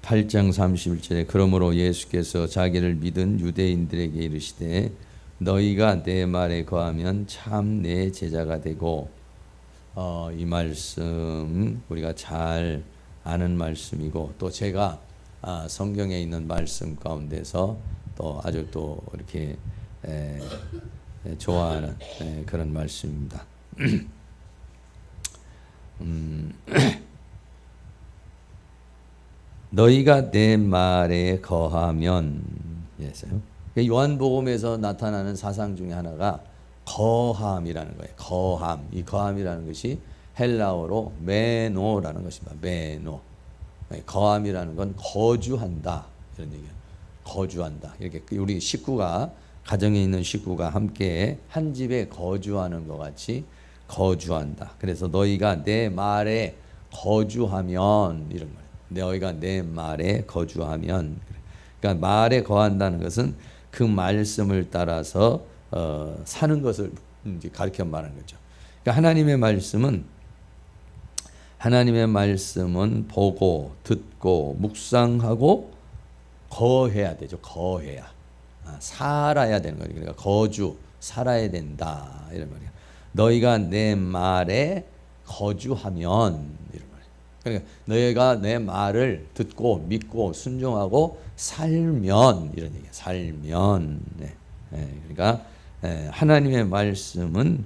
8장 31절에 그러므로 예수께서 자기를 믿은 유대인들에게 이르시되 너희가 내 말에 거하면 참 내 제자가 되고 이 말씀 우리가 잘 아는 말씀이고 또 제가 성경에 있는 말씀 가운데서 또 아주 또 이렇게 좋아하는 그런 말씀입니다. 너희가 내 말에 거하면 요한복음에서 나타나는 사상 중에 하나가 거함이라는 거예요. 거함. 이 거함이라는 것이 헬라어로 메노라는 것입니다. 메노. 거함이라는 건 거주한다 이런 얘기예요. 거주한다. 이렇게 우리 식구가 가정에 있는 식구가 함께 한 집에 거주하는 것 같이 거주한다. 그래서 너희가 내 말에 거주하면 이런 거예요. 너희가 내 말에 거주하면, 그러니까 말에 거한다는 것은 그 말씀을 따라서 사는 것을 이제 가르쳐 말하는 거죠. 그러니까 하나님의 말씀은 보고 듣고 묵상하고 거해야 되죠. 거해야 살아야 되는 거예요. 그러니까 거주 살아야 된다 이런 말이에요. 너희가 내 말에 거주하면 이런. 그러니까 너희가 내 말을 듣고 믿고 순종하고 살면 이런 얘기예요. 살면. 그러니까 하나님의 말씀은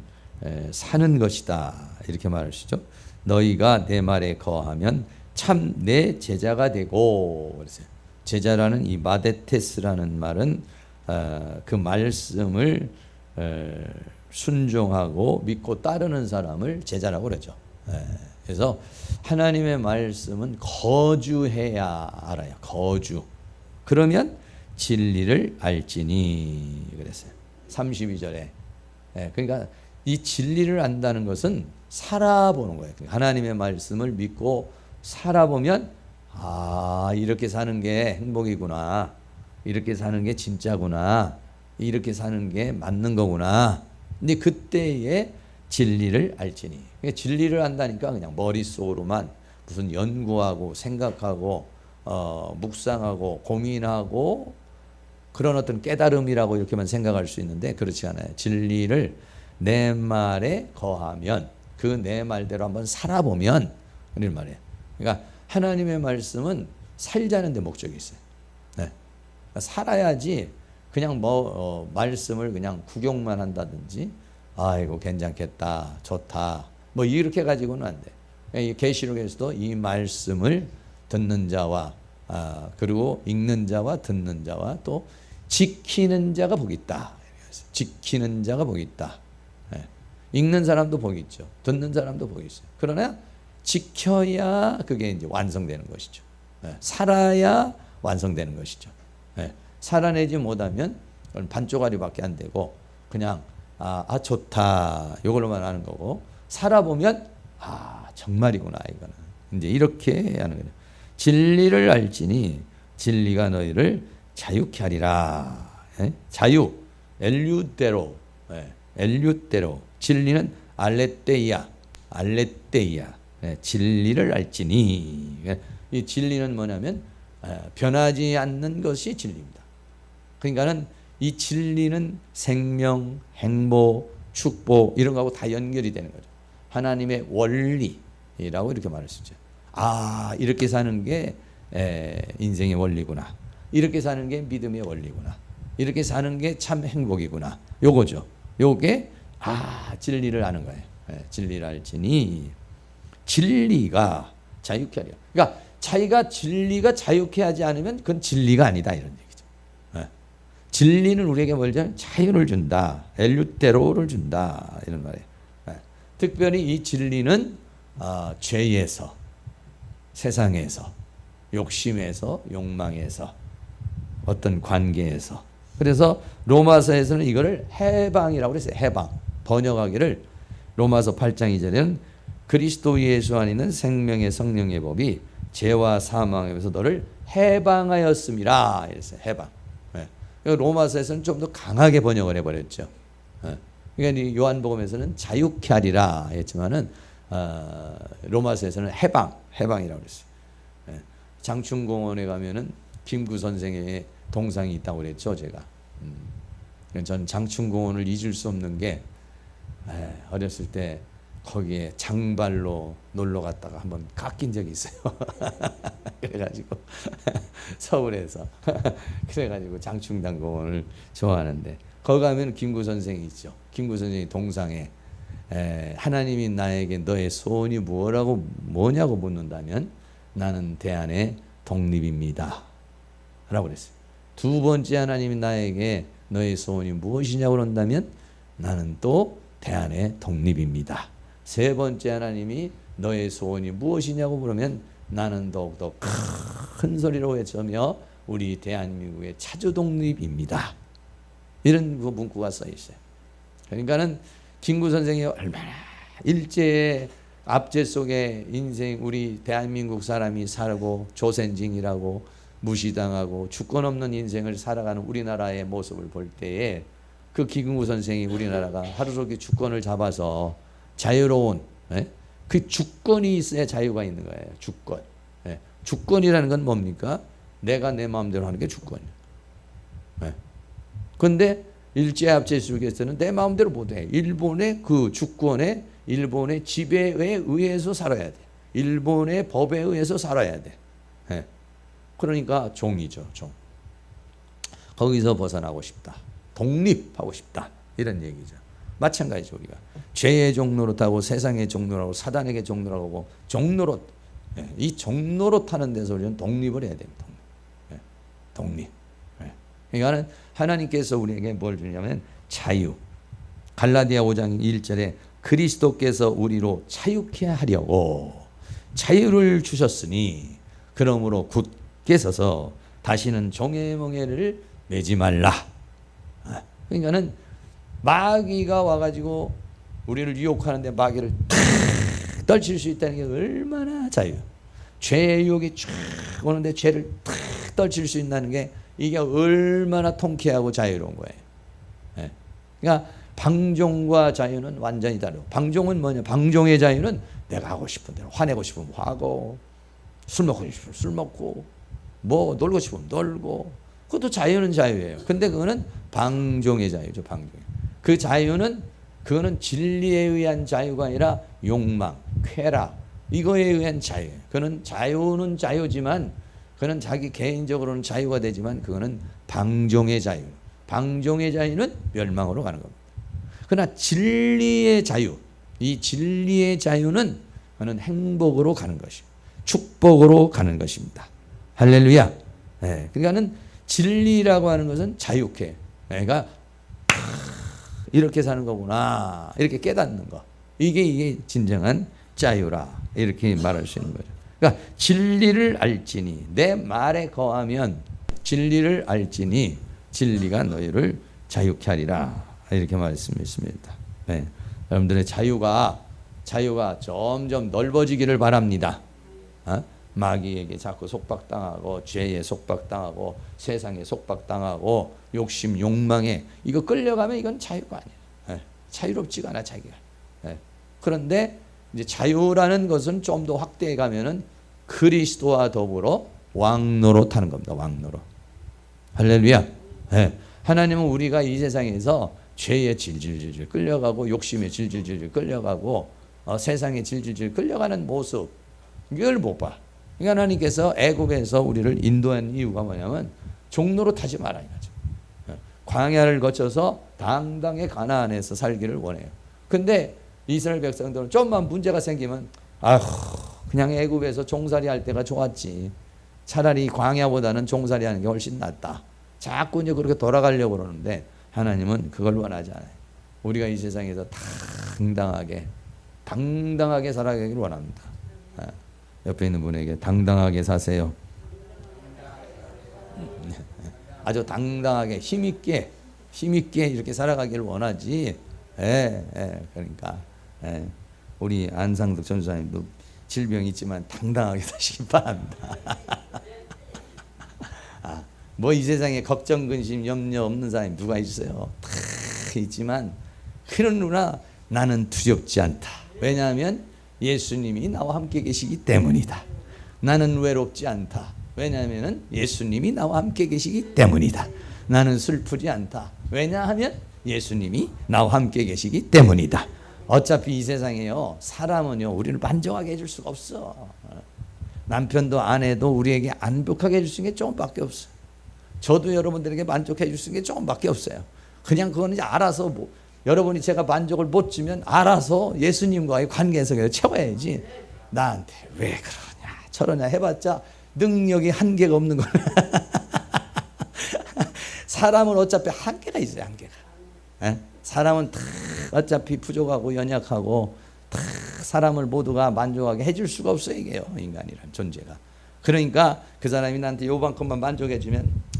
사는 것이다 이렇게 말하시죠. 너희가 내 말에 거하면 참 내 제자가 되고 그랬어요. 제자라는 이 마데테스라는 말은 그 말씀을 순종하고 믿고 따르는 사람을 제자라고 그러죠. 그래서 하나님의 말씀은 거주해야 알아요. 거주. 그러면 진리를 알지니 그랬어요. 32절에. 그러니까 이 진리를 안다는 것은 살아보는 거예요. 하나님의 말씀을 믿고 살아보면 이렇게 사는 게 행복이구나. 이렇게 사는 게 진짜구나. 이렇게 사는 게 맞는 거구나. 근데 그때에 진리를 알지니. 그러니까 진리를 안다니까 그냥 머릿속으로만 무슨 연구하고 생각하고 묵상하고 고민하고 그런 어떤 깨달음이라고 이렇게만 생각할 수 있는데 그렇지 않아요. 진리를 내 말에 거하면 그 내 말대로 한번 살아보면 이런 말이에요. 그러니까 하나님의 말씀은 살자는 데 목적이 있어요. 그러니까 살아야지 그냥 말씀을 그냥 구경만 한다든지 아이고 괜찮겠다 좋다 뭐 이렇게 가지고는 안 돼. 계시록에서도 이 말씀을 듣는 자와 그리고 읽는 자와 듣는 자와 또 지키는 자가 복이 있다. 지키는 자가 복이 있다. 읽는 사람도 복이 있죠. 듣는 사람도 복이 있어요. 그러나 지켜야 그게 이제 완성되는 것이죠. 살아야 완성되는 것이죠. 살아내지 못하면 반쪽짜리밖에 안 되고 그냥 좋다 이걸로만 하는 거고 살아보면 정말이구나 이거는 이제 이렇게 하는 거예요. 진리를 알지니 진리가 너희를 자유케 하리라. 자유 엘류테로 엘류테로 진리는 알레테이아 진리를 알지니 이 진리는 뭐냐면 변하지 않는 것이 진리입니다. 그러니까는 이 진리는 생명, 행복, 축복 이런 거하고 다 연결이 되는 거죠. 하나님의 원리라고 이렇게 말할 수 있죠. 이렇게 사는 게 인생의 원리구나. 이렇게 사는 게 믿음의 원리구나. 이렇게 사는 게 참 행복이구나. 요거죠. 요게 진리를 아는 거예요. 진리를 알지니 진리가 자유케 하리라. 그러니까 자기가 진리가 자유케 하지 않으면 그건 진리가 아니다 이런 얘기죠. 진리는 우리에게 뭐냐면 자유를 준다. 엘류테로를 준다. 이런 말이에요. 특별히 이 진리는 죄에서, 세상에서, 욕심에서, 욕망에서, 어떤 관계에서. 그래서 로마서에서는 이거를 해방이라고 그랬어요. 해방. 번역하기를 로마서 8장 2절에는 그리스도 예수 안에 있는 생명의 성령의 법이 죄와 사망에서 너를 해방하였음이라. 이랬어요. 해방. 로마서에서는 좀 더 강하게 번역을 해버렸죠. 그러니까 요한복음에서는 자유케 하리라 했지만은 로마서에서는 해방이라고 그랬어요. 장충공원에 가면은 김구 선생의 동상이 있다고 그랬죠, 제가. 저는 장충공원을 잊을 수 없는 게 어렸을 때 거기에 장발로 놀러 갔다가 한번 깎인 적이 있어요. 그래가지고 서울에서 그래가지고 장충당공원을 좋아하는데 거기 가면 김구 선생이 있죠. 김구 선생이 동상에 하나님이 나에게 너의 소원이 뭐냐고 묻는다면 나는 대안의 독립입니다 라고 그랬어요. 두 번째 하나님이 나에게 너의 소원이 무엇이냐고 그런다면 나는 또 대안의 독립입니다. 세 번째 하나님이 너의 소원이 무엇이냐고 물으면 나는 더욱더 큰 소리로 외치며 우리 대한민국의 차주 독립입니다. 이런 문구가 써 있어요. 그러니까는 김구 선생이 얼마나 일제의 압제 속에 인생 우리 대한민국 사람이 살고 조센징이라고 무시당하고 주권 없는 인생을 살아가는 우리나라의 모습을 볼 때에 그 김구 선생이 우리나라가 하루속히 주권을 잡아서 자유로운 그 주권이 있어야 자유가 있는 거예요. 주권. 주권이라는 건 뭡니까? 내가 내 마음대로 하는 게 주권이에요. 그런데 일제압제 속에서는 내 마음대로 못해. 일본의 그 주권에 일본의 지배에 의해서 살아야 돼. 일본의 법에 의해서 살아야 돼. 그러니까 종이죠. 종. 거기서 벗어나고 싶다. 독립하고 싶다. 이런 얘기죠. 마찬가지죠. 우리가 죄의 종노릇하고 세상의 종노릇하고 사단에게 종노릇하고 종노릇, 이 종노릇 하는 데서 우리는 독립을 해야 됩니다. 독립. 그러니까 하나님께서 우리에게 뭘 주냐면 자유. 갈라디아 5장 1절에 그리스도께서 우리로 자유케 하려고 자유를 주셨으니 그러므로 굳게 서서 다시는 종의 멍에를 매지 말라. 그러니까는 마귀가 와가지고 우리를 유혹하는데 마귀를 탁 떨칠 수 있다는 게 얼마나 자유. 죄의 유혹이 쫙 오는데 죄를 탁 떨칠 수 있다는 게 이게 얼마나 통쾌하고 자유로운 거예요. 그러니까 방종과 자유는 완전히 다르고, 방종은 뭐냐? 방종의 자유는 내가 하고 싶은 대로, 화내고 싶으면 화고, 술 먹고 싶으면 술 먹고, 뭐 놀고 싶으면 놀고, 그것도 자유는 자유예요. 근데 그거는 방종의 자유죠. 방종. 그 자유는 그거는 진리에 의한 자유가 아니라 욕망, 쾌락 이거에 의한 자유예요. 그는 자유는 자유지만 그는 자기 개인적으로는 자유가 되지만 그거는 방종의 자유. 방종의 자유는 멸망으로 가는 겁니다. 그러나 진리의 자유, 이 진리의 자유는 그는 행복으로 가는 것이고 축복으로 가는 것입니다. 할렐루야. 그러니까는 진리라고 하는 것은 자유케. 내가 이렇게 사는 거구나. 이렇게 깨닫는 거. 이게 진정한 자유라. 이렇게 말할 수 있는 거죠. 그러니까 진리를 알지니 내 말에 거하면 진리를 알지니 진리가 너희를 자유케 하리라. 이렇게 말씀했습니다. 여러분들의 자유가 점점 넓어지기를 바랍니다. 마귀에게 자꾸 속박당하고 죄에 속박당하고 세상에 속박당하고 욕심 욕망에 이거 끌려가면 이건 자유가 아니에요. 자유롭지가 않아 자기가. 그런데 이제 자유라는 것은 좀 더 확대해 가면은 그리스도와 더불어 왕노릇 하는 겁니다. 왕노릇. 할렐루야. 하나님은 우리가 이 세상에서 죄에 질질질 끌려가고 욕심에 질질질 끌려가고 세상에 질질질 끌려가는 모습 이걸 못 봐. 그러니까 하나님께서 애굽에서 우리를 인도한 이유가 뭐냐면 종로로 타지 말아 이거죠. 광야를 거쳐서 당당히 가나안에서 살기를 원해요. 근데 이스라엘 백성들은 좀만 문제가 생기면 그냥 애굽에서 종살이 할 때가 좋았지. 차라리 광야보다는 종살이 하는 게 훨씬 낫다. 자꾸 이제 그렇게 돌아가려고 그러는데 하나님은 그걸 원하지 않아요. 우리가 이 세상에서 당당하게 살아가기를 원합니다. 옆에 있는 분에게 당당하게 사세요. 아주 당당하게 힘있게 이렇게 살아가기를 원하지. 그러니까 우리 안상득 전사님도 질병이 있지만 당당하게 사시기 바랍니다. 뭐 이 세상에 걱정, 근심, 염려 없는 사람이 누가 있어요? 다 있지만 그러나 나는 두렵지 않다. 왜냐하면 예수님이 나와 함께 계시기 때문이다. 나는 외롭지 않다. 왜냐하면 예수님이 나와 함께 계시기 때문이다. 나는 슬프지 않다. 왜냐하면 예수님이 나와 함께 계시기 때문이다. 어차피 이 세상에요, 사람은요, 우리를 만족하게 해줄 수가 없어. 남편도 아내도 우리에게 완벽하게 해줄 수 있는 게 조금밖에 없어. 저도 여러분들에게 만족해 줄 수 있는 게 조금밖에 없어요. 그냥 그거는 이제 알아서 뭐, 여러분이 제가 만족을 못 주면 알아서 예수님과의 관계에서 채워야지. 나한테 왜 그러냐 저러냐 해봤자 능력이 한계가 없는 거야. 사람은 어차피 한계가 있어요. 한계가. 에? 사람은 다 어차피 부족하고 연약하고 다 사람을 모두가 만족하게 해줄 수가 없어요. 이게요, 인간이란 존재가. 그러니까 그 사람이 나한테 요만큼만 만족해주면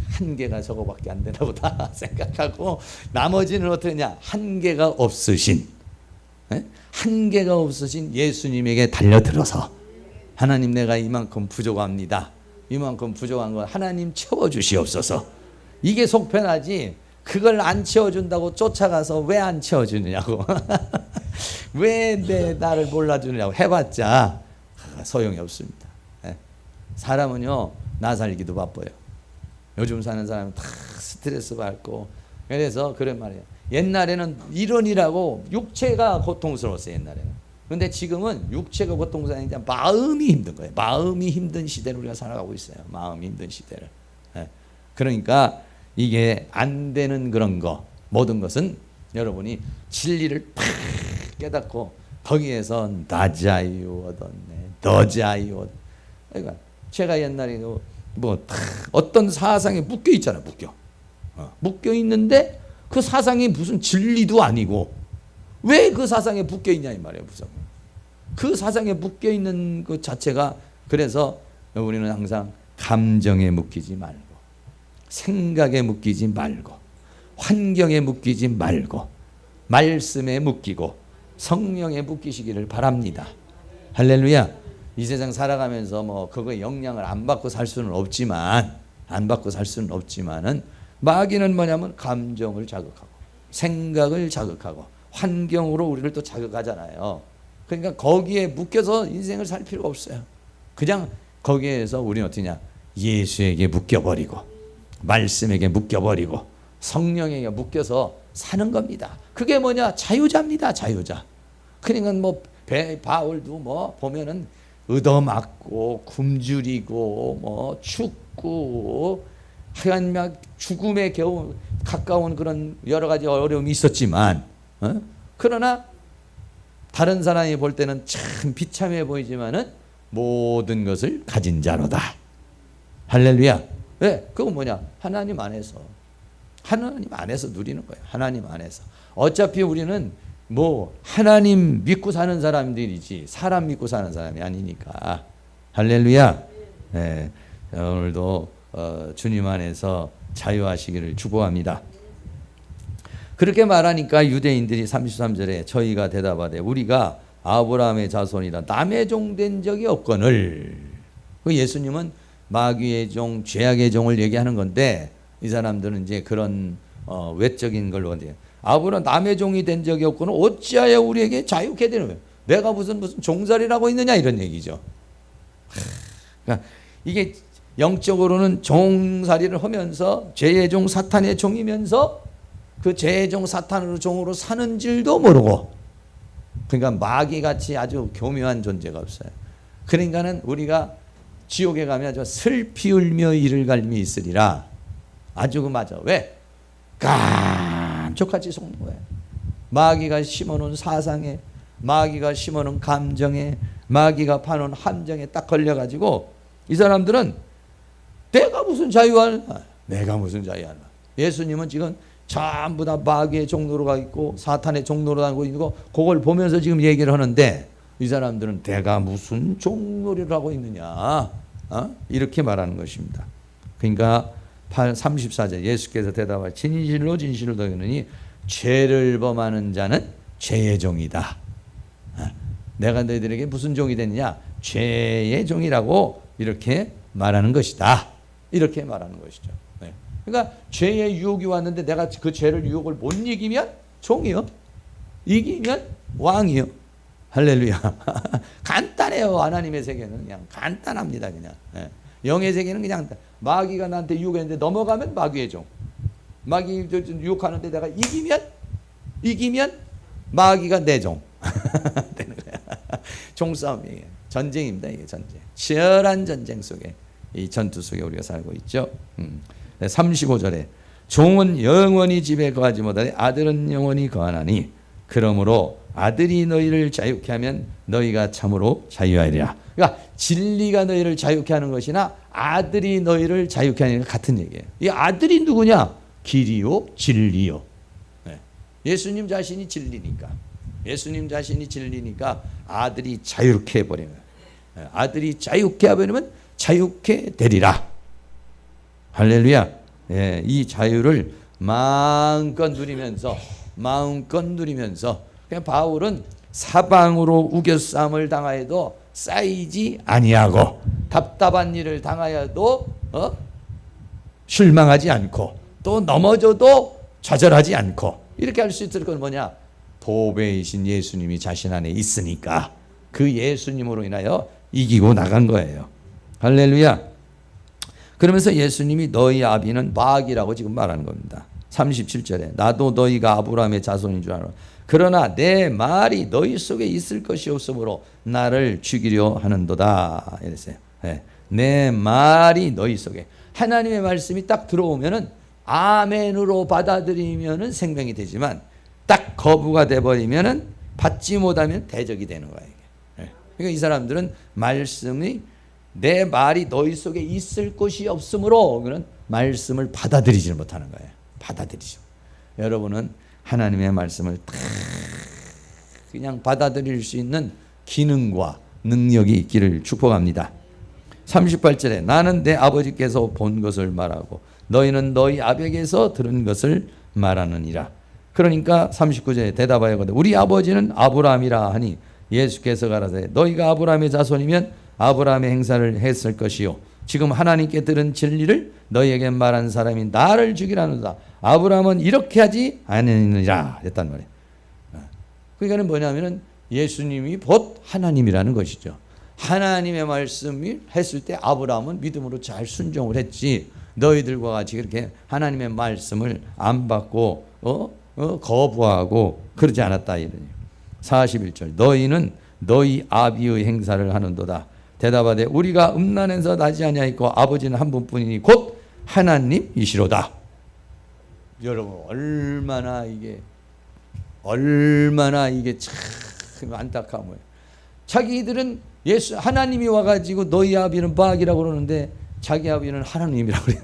한계가 저거밖에 안 되나 보다 생각하고, 나머지는 어떠냐, 한계가 없으신, 한계가 없으신 예수님에게 달려들어서 하나님, 내가 이만큼 부족합니다. 이만큼 부족한 거 하나님 채워주시옵소서. 이게 속편하지, 그걸 안 채워준다고 쫓아가서 왜 안 채워주느냐고 왜 나를 몰라주느냐고 해봤자 소용이 없습니다. 사람은요, 나 살기도 바빠요. 요즘 사는 사람은 다 스트레스 받고. 그래서 그런 말이에요. 옛날에는 이런이라고 육체가 고통스러웠어요. 옛날에는. 근데 지금은 육체가 고통스러운 게 아니라 마음이 힘든 거예요. 마음이 힘든 시대를 우리가 살아가고 있어요. 마음이 힘든 시대를. 그러니까 이게 안 되는 그런 거, 모든 것은 여러분이 진리를 팍 깨닫고 거기에서 나자유 얻었네, 너자유. 그러니까 제가 옛날에 뭐 어떤 사상에 묶여 있잖아. 묶여 있는데 그 사상이 무슨 진리도 아니고 왜 그 사상에 묶여 있냐 이 말이에요. 무슨 그 사상에 묶여 있는 그 자체가. 그래서 우리는 항상 감정에 묶이지 말고, 생각에 묶이지 말고, 환경에 묶이지 말고, 말씀에 묶이고 성령에 묶이시기를 바랍니다. 할렐루야. 이 세상 살아가면서 뭐 그거에 영향을 안 받고 살 수는 없지만은, 마귀는 뭐냐면 감정을 자극하고 생각을 자극하고 환경으로 우리를 또 자극하잖아요. 그러니까 거기에 묶여서 인생을 살 필요가 없어요. 그냥 거기에서 우리는 어떠냐, 예수에게 묶여버리고 말씀에게 묶여버리고 성령에게 묶여서 사는 겁니다. 그게 뭐냐, 자유자입니다. 자유자. 그러니까 뭐 바울도 뭐 보면은 얻어맞고 굶주리고 뭐 죽고 하여간 막 죽음에 겨우 가까운 그런 여러 가지 어려움이 있었지만, 그러나 다른 사람이 볼 때는 참 비참해 보이지만은 모든 것을 가진 자로다. 할렐루야. 왜? 그건 뭐냐, 하나님 안에서 누리는 거예요. 하나님 안에서. 어차피 우리는 뭐 하나님 믿고 사는 사람들이지 사람 믿고 사는 사람이 아니니까. 할렐루야. 네, 오늘도 주님 안에서 자유하시기를 축복합니다. 그렇게 말하니까 유대인들이 33절에 저희가 대답하되 우리가 아브라함의 자손이라 남의 종 된 적이 없거늘. 그 예수님은 마귀의 종, 죄악의 종을 얘기하는 건데, 이 사람들은 이제 그런 외적인 걸로 이제 아브라함 남의 종이 된 적이 없고는 어찌하여 우리에게 자유케 되는 거예요. 내가 무슨 종살이라고 있느냐 이런 얘기죠. 그러니까 이게 영적으로는 종살이를 하면서 죄의 종 사탄의 종이면서 그 죄의 종 사탄으로 종으로 사는 줄도 모르고, 그러니까 마귀같이 아주 교묘한 존재가 없어요. 그러니까는 우리가 지옥에 가면 아주 슬피 울며 이를 갈미 있으리라. 아주 그 맞아. 왜? 깜짝같이 속는 거예요. 마귀가 심어놓은 사상에, 마귀가 심어놓은 감정에, 마귀가 파놓은 함정에 딱 걸려가지고 이 사람들은 내가 무슨 자유하나, 내가 무슨 자유하나. 예수님은 지금 전부 다 마귀의 종로가 있고 사탄의 종로로 가고 있고 그걸 보면서 지금 얘기를 하는데, 이 사람들은 내가 무슨 종놀이를 하고 있느냐, 이렇게 말하는 것입니다. 그러니까 34절 예수께서 대답하여 진실로 진실로 너희는 죄를 범하는 자는 죄의 종이다. 내가 너희들에게 무슨 종이 됐느냐, 죄의 종이라고 이렇게 말하는 것이다. 이렇게 말하는 것이죠. 네. 그러니까 죄의 유혹이 왔는데 내가 그 죄를 유혹을 못 이기면 종이요, 이기면 왕이요. 할렐루야. 간단해요. 하나님의 세계는 그냥 간단합니다. 그냥. 예. 영의 세계는 그냥 마귀가 나한테 유혹했는데 넘어가면 마귀의 종. 마귀 유혹하는데 내가 이기면 마귀가 내 종. 되는 거야. 종싸움이에요. 전쟁입니다. 이게 전쟁. 치열한 전쟁 속에 이 전투 속에 우리가 살고 있죠. 35절에 종은 영원히 집에 거하지 못하되 아들은 영원히 거하나니 그러므로 아들이 너희를 자유케 하면 너희가 참으로 자유하리라. 그러니까 진리가 너희를 자유케 하는 것이나 아들이 너희를 자유케 하는 것 같은 얘기예요. 이 아들이 누구냐? 길이요 진리요. 네. 예수님 자신이 진리니까. 예수님 자신이 진리니까 아들이 자유케 해버리는 거예요. 네. 아들이 자유케 해버리면 자유케 되리라. 할렐루야. 예, 이 자유를 마음껏 누리면서 그냥 바울은 사방으로 우겨쌈을 당하여도 쌓이지 아니하고 답답한 일을 당하여도 실망하지 않고 또 넘어져도 좌절하지 않고 이렇게 할 수 있을 건 뭐냐? 보배이신 예수님이 자신 안에 있으니까 그 예수님으로 인하여 이기고 나간 거예요. 할렐루야. 그러면서 예수님이 너희 아비는 마귀라고 지금 말하는 겁니다. 37절에 나도 너희가 아브라함의 자손인 줄 알아. 그러나 내 말이 너희 속에 있을 것이 없으므로 나를 죽이려 하는도다. 이랬어요. 네. 내 말이 너희 속에. 하나님의 말씀이 딱 들어오면은 아멘으로 받아들이면은 생명이 되지만 딱 거부가 돼버리면은 받지 못하면 대적이 되는 거예요. 네. 그러니까 이 사람들은 말씀이 내 말이 너희 속에 있을 것이 없으므로 그는 말씀을 받아들이지 못하는 거예요. 받아들이죠. 여러분은 하나님의 말씀을 다 그냥 받아들일 수 있는 기능과 능력이 있기를 축복합니다. 38절에 나는 내 아버지께서 본 것을 말하고 너희는 너희 아버지께서 들은 것을 말하느니라. 그러니까 39절에 대답하여 거든 우리 아버지는 아브라함이라 하니 예수께서 가라사대 너희가 아브라함의 자손이면 아브라함의 행사를 했을 것이요 지금 하나님께 들은 진리를 너희에게 말한 사람이 나를 죽이라는다. 아브라함은 이렇게 하지 않으니라 했단 말이에요. 그러니까 뭐냐면은 예수님이 곧 하나님이라는 것이죠. 하나님의 말씀이 했을 때 아브라함은 믿음으로 잘 순종을 했지. 너희들과 같이 그렇게 하나님의 말씀을 안 받고 거부하고 그러지 않았다 이러니. 41절 너희는 너희 아비의 행사를 하는도다. 대답하되 우리가 음란에서 나지 아니하였고 아버지는 한 분뿐이니 곧 하나님이시로다. 여러분 얼마나 이게 참 안타까워요. 자기들은 예수 하나님이 와가지고 너희 아비는 마귀라고 그러는데 자기 아비는 하나님이라고 그래.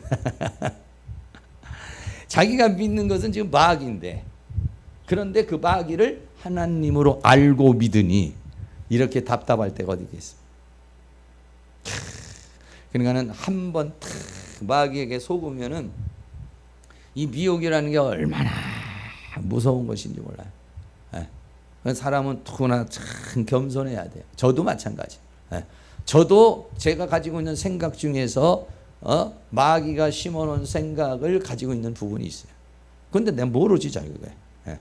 자기가 믿는 것은 지금 마귀인데 그런데 그 마귀를 하나님으로 알고 믿으니 이렇게 답답할 때가 어디 있겠습니까? 그러니까는 한번 마귀에게 속으면은 이 미혹이라는 게 얼마나 무서운 것인지 몰라요. 예. 사람은 누구나 참 겸손해야 돼요. 저도 마찬가지. 예. 저도 제가 가지고 있는 생각 중에서 마귀가 심어놓은 생각을 가지고 있는 부분이 있어요. 그런데 내가 모르지 잘 그거예요. 예.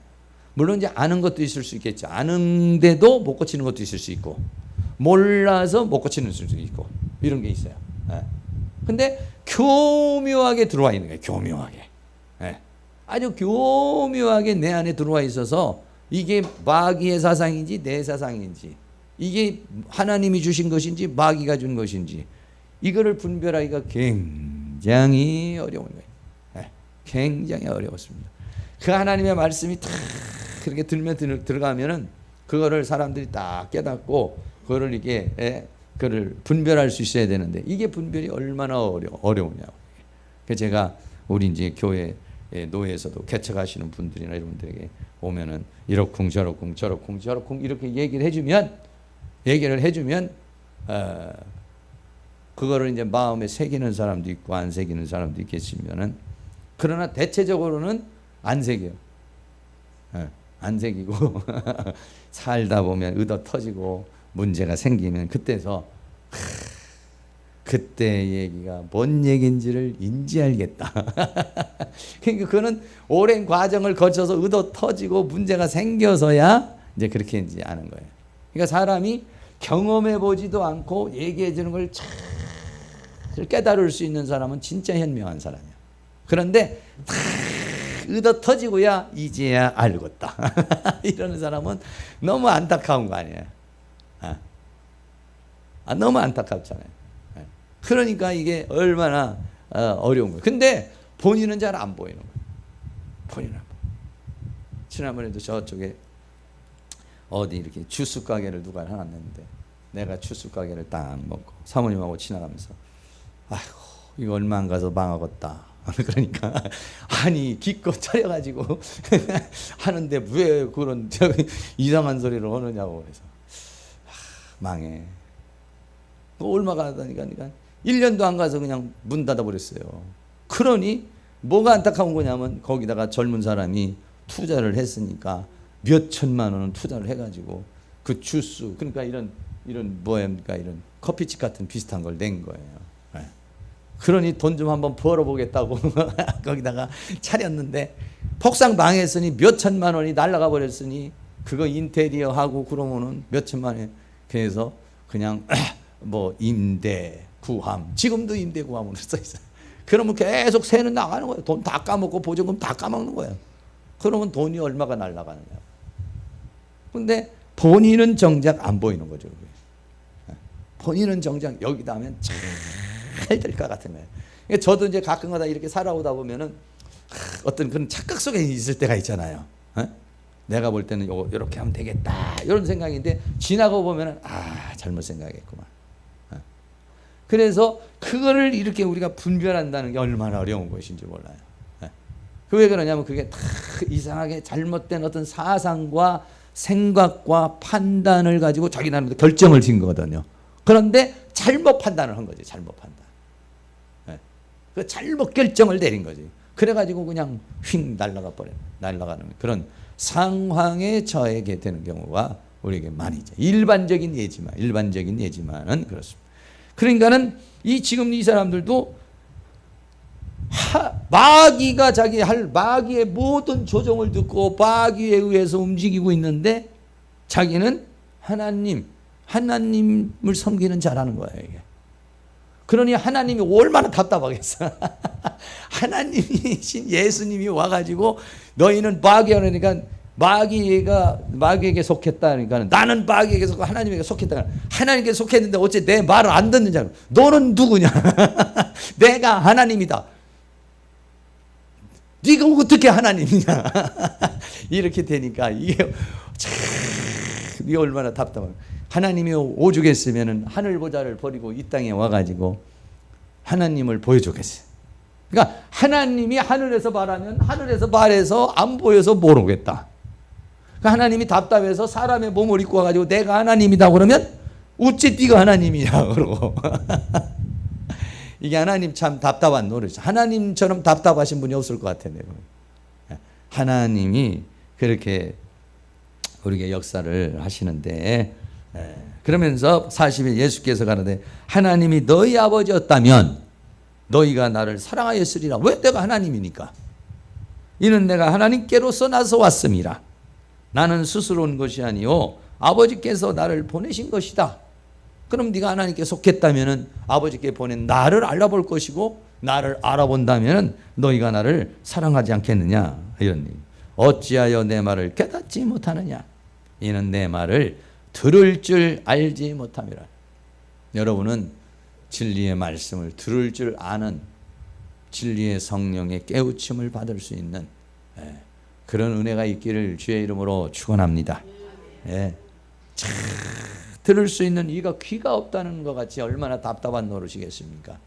물론 이제 아는 것도 있을 수 있겠죠. 아는데도 못 고치는 것도 있을 수 있고 몰라서 못 고치는 수도 있고 이런 게 있어요. 근데 교묘하게 들어와 있는 거예요. 교묘하게. 아주 교묘하게 내 안에 들어와 있어서 이게 마귀의 사상인지 내 사상인지 이게 하나님이 주신 것인지 마귀가 준 것인지 이거를 분별하기가 굉장히 어려운 거예요. 굉장히 어려웠습니다. 그 하나님의 말씀이 딱 그렇게 들어가면은 그거를 사람들이 딱 깨닫고 그거를 이게 그를 분별할 수 있어야 되는데 이게 분별이 얼마나 어려우냐고. 그래서 제가 우리 이제 교회 노예에서도 개척하시는 분들이나 이런 분들에게 오면은 이러쿵 저러쿵 저러쿵 저러쿵 이렇게 얘기를 해주면 그거를 이제 마음에 새기는 사람도 있고 안 새기는 사람도 있겠지만은 그러나 대체적으로는 안 새겨요. 안 새기고 살다 보면 의도 터지고 문제가 생기면 그때 얘기가 뭔 얘기인지를 인지하겠다. 그러니까 그거는 오랜 과정을 거쳐서 의도 터지고 문제가 생겨서야 이제 그렇게 이제 아는 거예요. 그러니까 사람이 경험해 보지도 않고 얘기해 주는 걸 잘 깨달을 수 있는 사람은 진짜 현명한 사람이야. 그런데 다 얻어 터지고야 이제야 알겠다 이러는 사람은 너무 안타까운 거 아니에요. 너무 안타깝잖아요. 그러니까 이게 얼마나 어려운 거예요. 근데 본인은 잘 안 보이는 거예요. 본인은 안 보여요. 지난번에도 저쪽에 어디 이렇게 주스 가게를 누가 해놨는데 내가 주스 가게를 딱 먹고 사모님하고 지나가면서 아이고 이거 얼마 안 가서 망하겠다. 그러니까 아니 기껏 차려가지고 하는데 왜 그런 이상한 소리를 하느냐고 해서 망해. 얼마가 하다니까 1년도 안 가서 그냥 문 닫아버렸어요. 그러니 뭐가 안타까운 거냐면 거기다가 젊은 사람이 투자를 했으니까 몇 천만 원은 투자를 해가지고 그 주스 그러니까 이런 뭐입니까 이런 커피집 같은 비슷한 걸 낸 거예요. 그러니 돈 좀 한번 벌어보겠다고 거기다가 차렸는데 폭삭 망했으니 몇 천만 원이 날아가 버렸으니 그거 인테리어 하고 그러면은 몇 천만 원. 그래서 그냥 뭐 임대 구함 지금도 임대 구함으로 써 있어요. 그러면 계속 세는 나가는 거예요. 돈 다 까먹고 보조금 다 까먹는 거예요. 그러면 돈이 얼마가 날아가느냐. 근데 본인은 정작 안 보이는 거죠. 본인은 정작 여기다 하면 잘 될 것 같은 거예요. 그러니까 저도 이제 가끔가다 이렇게 살아오다 보면은 어떤 그런 착각 속에 있을 때가 있잖아요. 내가 볼 때는 요거 이렇게 하면 되겠다 이런 생각인데 지나고 보면은 잘못 생각했구만. 그래서 그거를 이렇게 우리가 분별한다는 게 얼마나 어려운 것인지 몰라요. 그 왜 그러냐면 그게 다 이상하게 잘못된 어떤 사상과 생각과 판단을 가지고 자기 나름대로 결정을 지은 거거든요. 그런데 잘못 판단을 한 거지. 잘못 판단. 그 잘못 결정을 내린 거지. 그래가지고 그냥 휙 날아가는 그런 상황에 처하게 되는 경우가 우리에게 많이 있죠. 일반적인 예지만은 그렇습니다. 그러니까는 지금 이 사람들도 마귀가 자기 할 마귀의 모든 조종을 듣고 마귀에 의해서 움직이고 있는데 자기는 하나님을 섬기는 자라는 거예요. 이게. 그러니 하나님이 얼마나 답답하겠어. 하나님이신 예수님이 와가지고 너희는 마귀야 그러니까 마귀에게 속했다 그러니까 나는 마귀에게 속하고 하나님에게 속했다. 하나님께 속했는데 어째 내 말을 안 듣는 자. 너는 누구냐? 내가 하나님이다. 네가 어떻게 하나님이냐? 이렇게 되니까 이게 얼마나 답답한. 하나님이 오죽했으면 하늘 보좌를 버리고 이 땅에 와가지고 하나님을 보여주겠어요. 그러니까 하나님이 하늘에서 말하면 하늘에서 말해서 안 보여서 모르겠다. 그러니까 하나님이 답답해서 사람의 몸을 입고 와가지고 내가 하나님이다 그러면 어째 네가 하나님이냐 그러고 이게 하나님 참 답답한 노릇이죠. 하나님처럼 답답하신 분이 없을 것 같아요. 하나님이 그렇게 우리에게 역사를 하시는데 그러면서 40일 예수께서 가라되 하나님이 너희 아버지였다면 너희가 나를 사랑하였으리라. 왜? 내가 하나님이니까. 이는 내가 하나님께로서 나서 왔음이라. 나는 스스로 온 것이 아니요 아버지께서 나를 보내신 것이다. 그럼 네가 하나님께 속했다면 아버지께 보낸 나를 알아볼 것이고 나를 알아본다면 너희가 나를 사랑하지 않겠느냐. 이런 얘기. 어찌하여 내 말을 깨닫지 못하느냐. 이는 내 말을 들을 줄 알지 못함이라. 여러분은 진리의 말씀을 들을 줄 아는 진리의 성령의 깨우침을 받을 수 있는 그런 은혜가 있기를 주의 이름으로 축원합니다. 들을 수 있는 이가 귀가 없다는 것 같이 얼마나 답답한 노릇이겠습니까?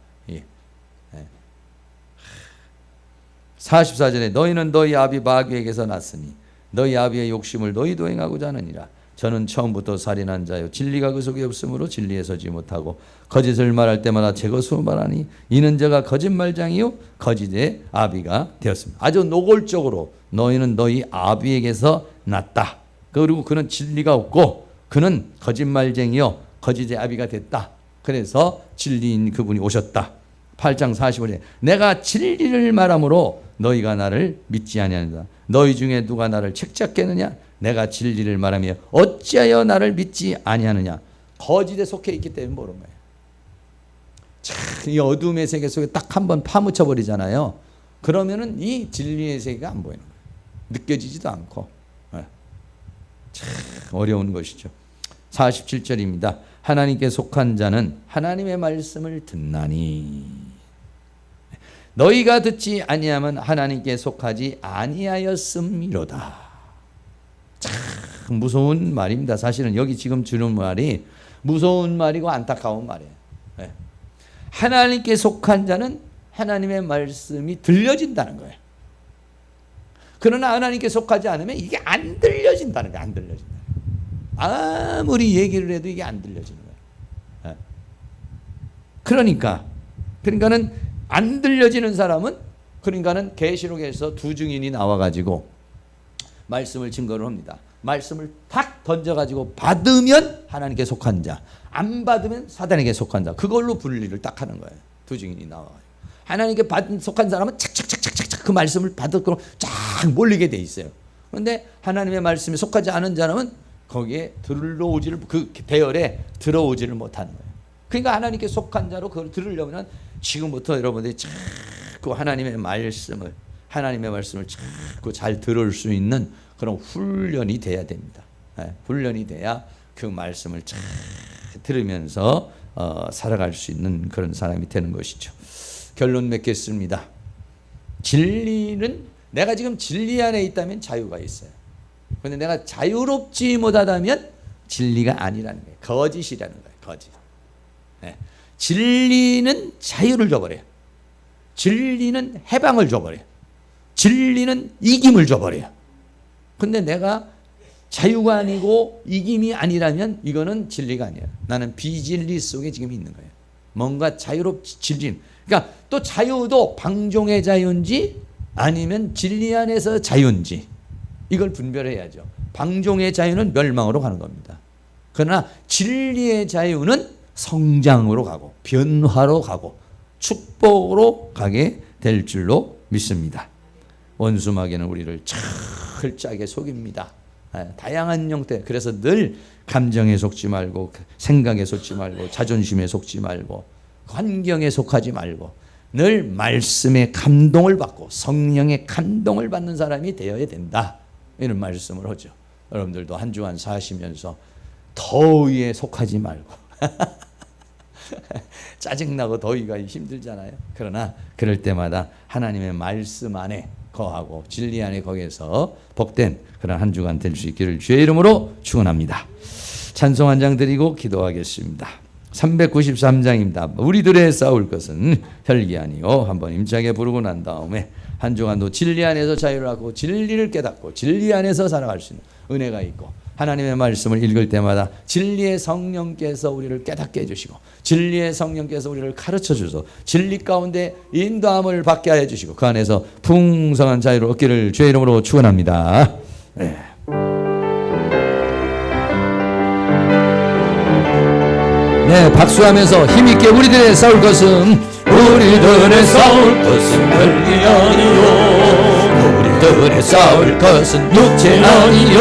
44절에 너희는 너희 아비 마귀에게서 났으니 너희 아비의 욕심을 너희도 행하고자 하느니라. 저는 처음부터 살인한 자요 진리가 그 속에 없으므로 진리에 서지 못하고 거짓을 말할 때마다 제 것으로 말하니 이는 저가 거짓말장이요 거짓의 아비가 되었습니다. 아주 노골적으로 너희는 너희 아비에게서 났다. 그리고 그는 진리가 없고 그는 거짓말쟁이요 거짓의 아비가 됐다. 그래서 진리인 그분이 오셨다. 8장 45절에 내가 진리를 말함으로 너희가 나를 믿지 아니하느냐. 너희 중에 누가 나를 책잡겠느냐. 내가 진리를 말하며 어찌하여 나를 믿지 아니하느냐. 거짓에 속해 있기 때문에 모르는 거예요. 참, 이 어둠의 세계 속에 딱 한번 파묻혀 버리잖아요. 그러면은 이 진리의 세계가 안 보이는 거예요. 느껴지지도 않고. 참 어려운 것이죠. 47절입니다. 하나님께 속한 자는 하나님의 말씀을 듣나니 너희가 듣지 아니하면 하나님께 속하지 아니하였음이로다. 참 무서운 말입니다. 사실은 여기 지금 주는 말이 무서운 말이고 안타까운 말이에요. 네. 하나님께 속한 자는 하나님의 말씀이 들려진다는 거예요. 그러나 하나님께 속하지 않으면 이게 안 들려진다는 거예요. 안 들려진다. 아무리 얘기를 해도 이게 안 들려지는 거예요. 그러니까는 안 들려지는 사람은 그러니까는 계시록에서 두 증인이 나와가지고 말씀을 증거를 합니다. 말씀을 탁 던져가지고 받으면 하나님께 속한 자, 안 받으면 사단에게 속한 자. 그걸로 분리를 딱 하는 거예요. 두 증인이 나와가지고 하나님께 속한 사람은 착착착착착 그 말씀을 받고 쫙 몰리게 돼 있어요. 그런데 하나님의 말씀에 속하지 않은 사람은 거기에 들어오지를 그 대열에 들어오지를 못하는 거예요. 그러니까 하나님께 속한 자로 그걸 들으려면 지금부터 여러분들이 자꾸 하나님의 말씀을 자꾸 잘 들을 수 있는 그런 훈련이 돼야 됩니다. 훈련이 돼야 그 말씀을 잘 들으면서 살아갈 수 있는 그런 사람이 되는 것이죠. 결론 맺겠습니다. 진리는 내가 지금 진리 안에 있다면 자유가 있어요. 그런데 내가 자유롭지 못하다면 진리가 아니라는 거예요. 거짓이라는 거예요. 거짓. 진리는 자유를 줘버려요. 진리는 해방을 줘버려요. 진리는 이김을 줘버려요. 그런데 내가 자유가 아니고 이김이 아니라면 이거는 진리가 아니에요. 나는 비진리 속에 지금 있는 거예요. 뭔가 자유롭지 진리. 그러니까 또 자유도 방종의 자유인지 아니면 진리 안에서 자유인지 이걸 분별해야죠. 방종의 자유는 멸망으로 가는 겁니다. 그러나 진리의 자유는 성장으로 가고 변화로 가고 축복으로 가게 될 줄로 믿습니다. 원수마귀는 우리를 철저하게 속입니다. 다양한 형태. 그래서 늘 감정에 속지 말고 생각에 속지 말고 자존심에 속지 말고 환경에 속하지 말고 늘 말씀의 감동을 받고 성령의 감동을 받는 사람이 되어야 된다. 이런 말씀을 하죠. 여러분들도 한 주간 사시면서 더위에 속하지 말고 짜증나고 더위가 힘들잖아요. 그러나 그럴 때마다 하나님의 말씀 안에 거하고 진리 안에 거기에서 복된 그런 한 주간 될 수 있기를 주의 이름으로 축원합니다. 찬송 한 장 드리고 기도하겠습니다. 393장입니다. 우리들의 싸울 것은 혈기 아니요. 한번 임차게 부르고 난 다음에 한 주간도 진리 안에서 자유를 하고 진리를 깨닫고 진리 안에서 살아갈 수 있는 은혜가 있고 하나님의 말씀을 읽을 때마다 진리의 성령께서 우리를 깨닫게 해주시고 진리의 성령께서 우리를 가르쳐 주셔서 진리 가운데 인도함을 받게 해주시고 그 안에서 풍성한 자유를 얻기를 주의 이름으로 축원합니다. 네. 네, 박수하면서 힘있게 우리들의 싸울 것은 혈기 아니요. 우리들의 싸울 것은 육체 아니요.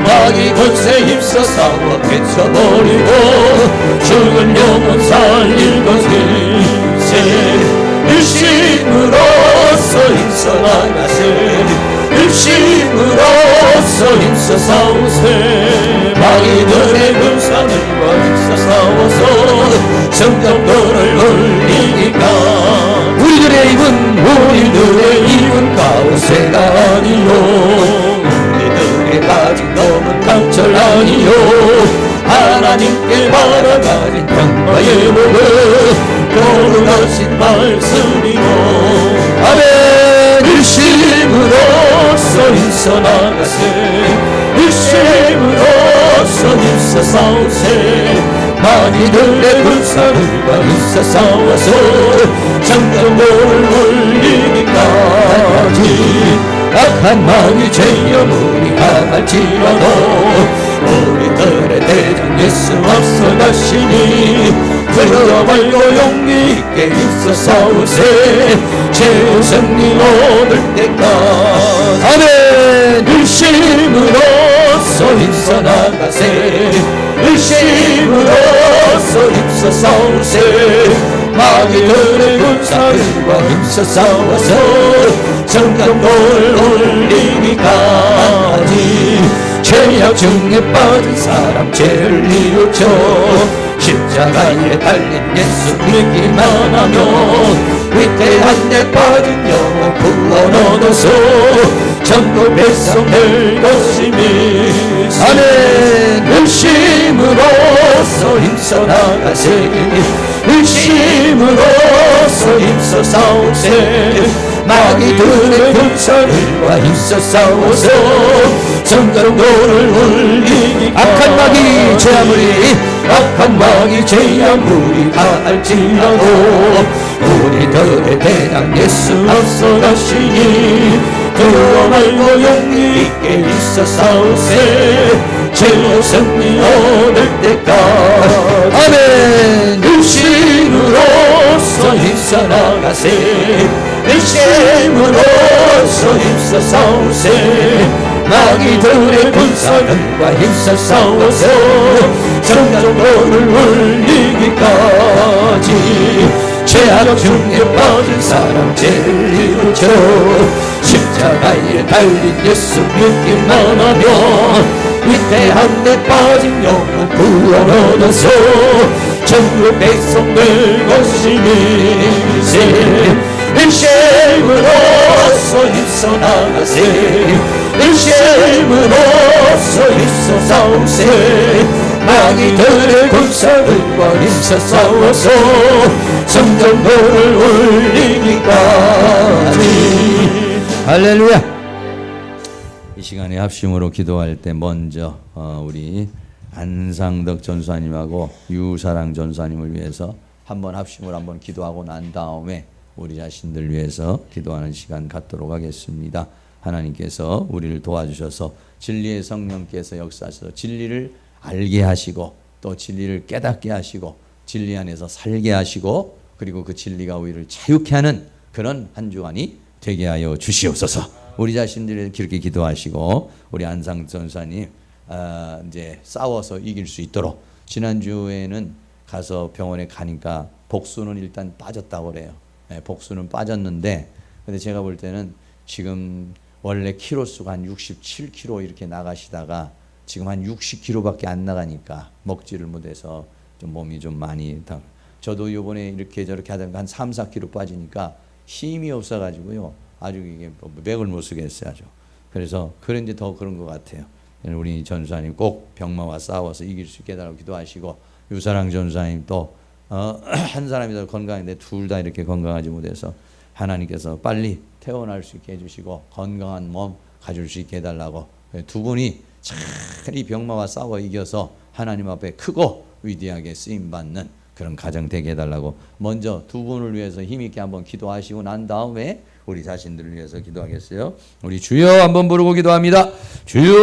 마귀 권세 힘써 싸워 깨쳐버리고 죽은 영혼 살릴 것일세. 일심으로써 힘써 나가세. 일심으로써 힘써 싸우세. 마귀들의 군사들과 힘써 싸워서 성전들을 올리니까 우리들의 입은 가오세가 아니요. 우리들의 가진 검은 강철 아니요. 하나님께 받아가진 평화의 목은 거룩하신 말씀이요. 아멘. 일심으로써 힘써 나가세. 일심으로써 힘써 싸우세. 마귀들의 군사들과 힘써 싸워서 성전을 올리기까지 악한 마귀 죄여물이 향할지라도 우리들의 대장 예수 앞서가시니 들어발고 용기 있게 힘써 싸우세. 죄 승리 얻을 때까지 아멘. 일심으로 힘써 나가세 일심으로써 힘써 싸우세 마귀들의 군사들과 힘써 싸워서 정경도를 올리기까지 죄악 중에 빠진 사람 죄를 이루죠 십자가에 달린 예수 믿기만 하면 위태한 데 빠진 영혼 구원 얻어서 전국 백성될 것이니 아멘 일심으로써 힘써 나가세 일심으로써 힘써 싸우세 마귀들의 군사들과 힘써 싸워서 정경도를 올리기 악한 마귀 제 아무리 악한 마귀 제 아무리 가할지라도 우리들의 대장 예수 앞서가시니 두려워 말고 용기 있게 있어 싸우세 죄로 승리 얻을 때까지 아멘 일심으로써 힘써 나가세 일심으로써 힘써 싸우세 마귀들의 군사들과 힘써 싸워서 정경도를 올리기까지 죄악 중에 빠진 사람 죄를 이루죠 십자가에 달린 예수 믿기만 하면 위태한 데 빠진 영혼 구원 얻어서 전국 백성 될 것이니 일심으로써 힘써 나가세 일심으로써 힘써 싸우세 마귀들의 군사들과 힘써 싸워서 성전도를 올리기까지 할렐루야. 이 시간에 합심으로 기도할 때 먼저 우리 안상덕 전사님하고 유사랑 전사님을 위해서 한번 합심을 한번 기도하고 난 다음에 우리 자신들 위해서 기도하는 시간 갖도록 하겠습니다. 하나님께서 우리를 도와주셔서 진리의 성령께서 역사하셔서 진리를 알게 하시고 또 진리를 깨닫게 하시고 진리 안에서 살게 하시고 그리고 그 진리가 우리를 자유케 하는 그런 한 주간이 되게 하여 주시옵소서. 우리 자신들이 그렇게 기도하시고 우리 안상 전사님 이제 싸워서 이길 수 있도록 지난주에는 가서 병원에 가니까 복수는 일단 빠졌다고 그래요. 네, 복수는 빠졌는데 근데 제가 볼 때는 지금 원래 키로수가 한 67kg 이렇게 나가시다가 지금 한 60kg밖에 안 나가니까 먹지를 못해서 좀 몸이 좀 많이 저도 이번에 이렇게 저렇게 하다가 한 3, 4kg 빠지니까 힘이 없어가지고요 아주 이게 맥을 못 쓰겠어요 아주. 그래서 그런지 더 그런 것 같아요. 우리 전사님 꼭 병마와 싸워서 이길 수 있게 해달라고 기도하시고 유사랑 전사님 또 한 사람이 더 건강한데 둘 다 이렇게 건강하지 못해서 하나님께서 빨리 태어날 수 있게 해주시고 건강한 몸 가질 수 있게 해달라고 두 분이 잘 이 병마와 싸워 이겨서 하나님 앞에 크고 위대하게 쓰임받는 그런 가정 되게 해달라고 먼저 두 분을 위해서 힘있게 한번 기도하시고 난 다음에 우리 자신들을 위해서 기도하겠어요. 우리 주여 한번 부르고 기도합니다. 주여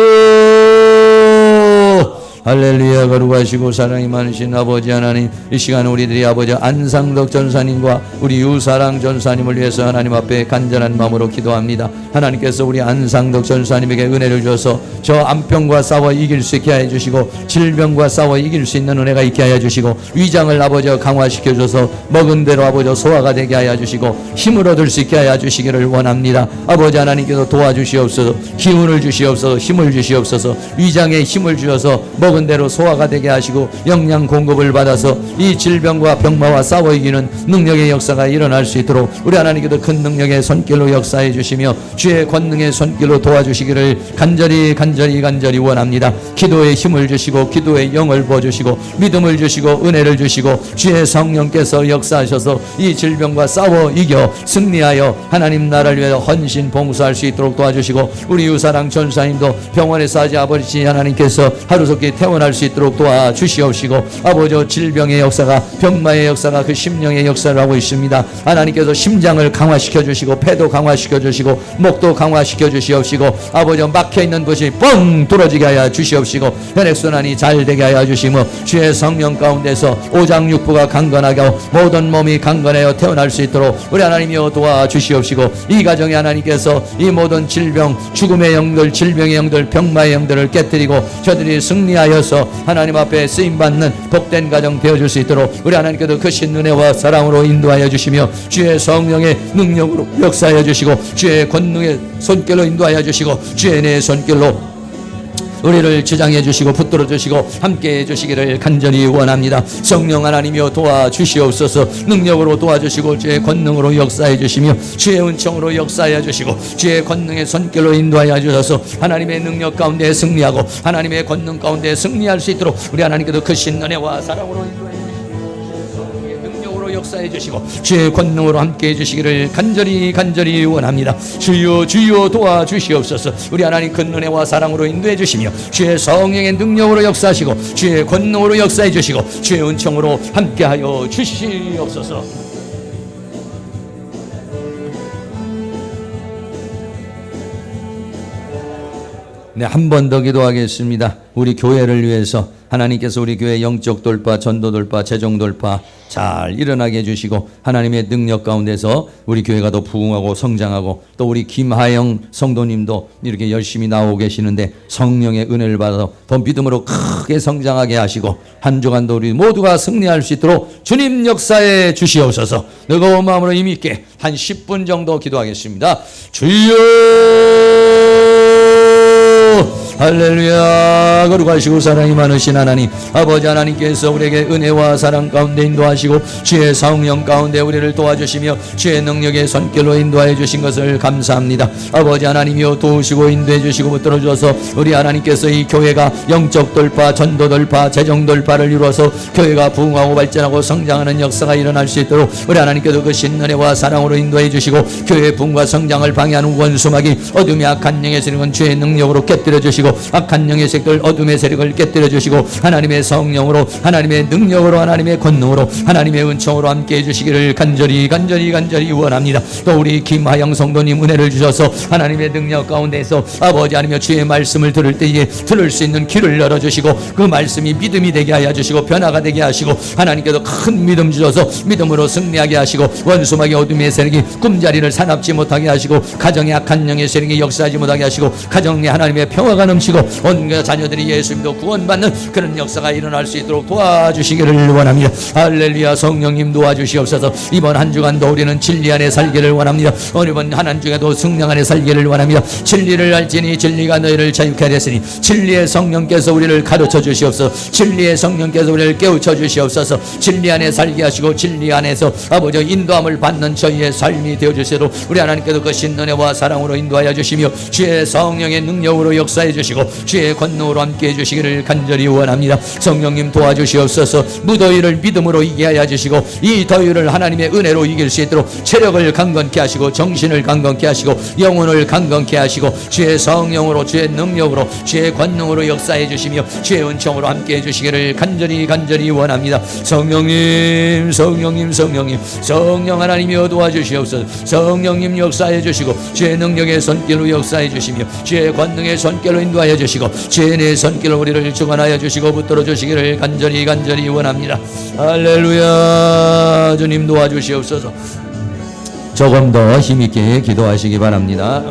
할렐루야. 거룩하시고 사랑이 많으신 아버지 하나님, 이 시간 우리들이 아버지 안상덕 전사님과 우리 유사랑 전사님을 위해서 하나님 앞에 간절한 마음으로 기도합니다. 하나님께서 우리 안상덕 전사님에게 은혜를 주셔서 저 암병과 싸워 이길 수 있게 해주시고 질병과 싸워 이길 수 있는 은혜가 있게 하여 주시고 위장을 아버지 강화시켜 줘서 먹은 대로 아버지 소화가 되게 하여 주시고 힘을 얻을 수 있게 하여 주시기를 원합니다. 아버지 하나님께서 도와주시옵소서. 기운을 주시옵소서. 힘을 주시옵소서. 위장에 힘을 주셔서 먹은 대로 소화가 되게 하시고 영양 공급을 받아서 이 질병과 병마와 싸워 이기는 능력의 역사가 일어날 수 있도록 우리 하나님께서 큰 능력의 손길로 역사해 주시며 주의 권능의 손길로 도와주시기를 간절히 원합니다. 기도에 힘을 주시고 기도에 영을 부어주시고 믿음을 주시고 은혜를 주시고 주의 성령께서 역사하셔서 이 질병과 싸워 이겨 승리하여 하나님 나라를 위해 헌신 봉사할 수 있도록 도와주시고 우리 유사랑 전사님도 병원에서 아버지 하나님께서 하루속히 태어날 수 있도록 도와주시옵시고 아버지 질병의 역사가 병마의 역사가 그 심령의 역사를 하고 있습니다. 하나님께서 심장을 강화시켜 주시고 폐도 강화시켜 주시고 목도 강화시켜 주시옵시고 아버지 막혀있는 것이 뻥 뚫어지게 하여 주시옵시고 혈액순환이 잘 되게 하여 주시며 주의 성령 가운데서 오장육부가 강건하게 하고 모든 몸이 강건하여 태어날 수 있도록 우리 하나님이여 도와주시옵시고 이 가정에 하나님께서 이 모든 질병 죽음의 영들 질병의 영들 병마의 영들을 깨뜨리고 저들이 승리하여서 하나님 앞에 쓰임받는 복된 가정 되어줄 수 있도록 우리 하나님께서 크신 은혜와 사랑으로 인도하여 주시며 주의 성령의 능력으로 역사하여 주시고 주의 권능의 손길로 인도하여 주시고 주의 내 손길로 우리를 주장해 주시고 붙들어 주시고 함께 해 주시기를 간절히 원합니다. 성령 하나님이여 도와주시옵소서. 능력으로 도와주시고 주의 권능으로 역사해 주시며 주의 은총으로 역사해 주시고 주의 권능의 손길로 인도하여 주셔서 하나님의 능력 가운데 승리하고 하나님의 권능 가운데 승리할 수 있도록 우리 하나님께서 크신 은혜와 사랑으로 인도해 역사해 주시고 주의 권능으로 함께 해주시기를 간절히 원합니다. 주여 도와주시옵소서. 우리 하나님 큰 은혜와 사랑으로 인도해 주시며 주의 성령의 능력으로 역사하시고 주의 권능으로 역사해 주시고 주의 은총으로 함께하여 주시옵소서. 네, 한 번 더 기도하겠습니다. 우리 교회를 위해서 하나님께서 우리 교회 영적 돌파, 전도 돌파, 재정 돌파 잘 일어나게 해주시고 하나님의 능력 가운데서 우리 교회가 더 부흥하고 성장하고 또 우리 김하영 성도님도 이렇게 열심히 나오고 계시는데 성령의 은혜를 받아서 더 믿음으로 크게 성장하게 하시고 한 주간도 우리 모두가 승리할 수 있도록 주님 역사해 주시옵소서. 뜨거운 마음으로 힘 있게 한 10분 정도 기도하겠습니다. 주여 할렐루야. 거룩하시고 사랑이 많으신 하나님 아버지 하나님께서 우리에게 은혜와 사랑 가운데 인도하시고 주의 성령 가운데 우리를 도와주시며 주의 능력의 손길로 인도하여 주신 것을 감사합니다. 아버지 하나님이여 도우시고 인도해 주시고 붙들어 주셔서 우리 하나님께서 이 교회가 영적 돌파, 전도 돌파, 재정 돌파를 이루어서 교회가 부흥하고 발전하고 성장하는 역사가 일어날 수 있도록 우리 하나님께서 그 신은혜와 사랑으로 인도해 주시고 교회의 부흥과 성장을 방해하는 원수막이 어둠의 악한 영의 세력은 주의 능력으로 깨뜨려 주시고 악한 영의 색들 어둠의 세력을 깨뜨려 주시고 하나님의 성령으로 하나님의 능력으로 하나님의 권능으로 하나님의 은총으로 함께 해주시기를 간절히 원합니다. 또 우리 김하영 성도님 은혜를 주셔서 하나님의 능력 가운데서 아버지 하나님의 주의 말씀을 들을 때에 들을 수 있는 귀를 열어주시고 그 말씀이 믿음이 되게 하여 주시고 변화가 되게 하시고 하나님께서 큰 믿음 주셔서 믿음으로 승리하게 하시고 원수막의 어둠의 세력이 꿈자리를 사납지 못하게 하시고 가정의 악한 영의 세력이 역사하지 못하게 하시고 가정에 하나님의 평화가 넘치고 온 자녀들이 예수님도 구원받는 그런 역사가 일어날 수 있도록 도와주시기를 원합니다. 할렐루야. 성령님 도와주시옵소서. 이번 한 주간도 우리는 진리 안에 살기를 원합니다. 이번 한 주에도 성령 안에 살기를 원합니다. 진리를 알지니 진리가 너희를 자유케 하였으니 진리의 성령께서 우리를 가르쳐 주시옵소서. 진리의 성령께서 우리를 깨우쳐 주시옵소서. 진리 안에 살게 하시고 진리 안에서 아버지 인도함을 받는 저희의 삶이 되어주시도록 우리 하나님께서 그 신은혜와 사랑으로 인도하여 주시며 주의 성령의 능력으로 역사해 주시고 주의 권능으로 함께 해주시기를 간절히 원합니다. 성령님 도와주시옵소서. 무더위를 믿음으로 이기게 하여 주시고 이 더위를 하나님의 은혜로 이길 수 있도록 체력을 강건케 하시고 정신을 강건케 하시고 영혼을 강건케 하시고 주의 성령으로 주의 능력으로 주의 권능으로 역사해 주시며 주의 은총으로 함께 해주시기를 간절히 원합니다. 성령님 성령 하나님이여 도와주시옵소서. 성령님 역사해 주시고 주의 능력의 손길로 역사해 주시며 주의 권능의 손길로 인도하여 주시고 주의 내 손길로 우리를 주관하여 주시고 붙들어 주시기를 간절히 원합니다. 할렐루야. 주님 도와주시옵소서. 조금 더 힘있게 기도하시기 바랍니다.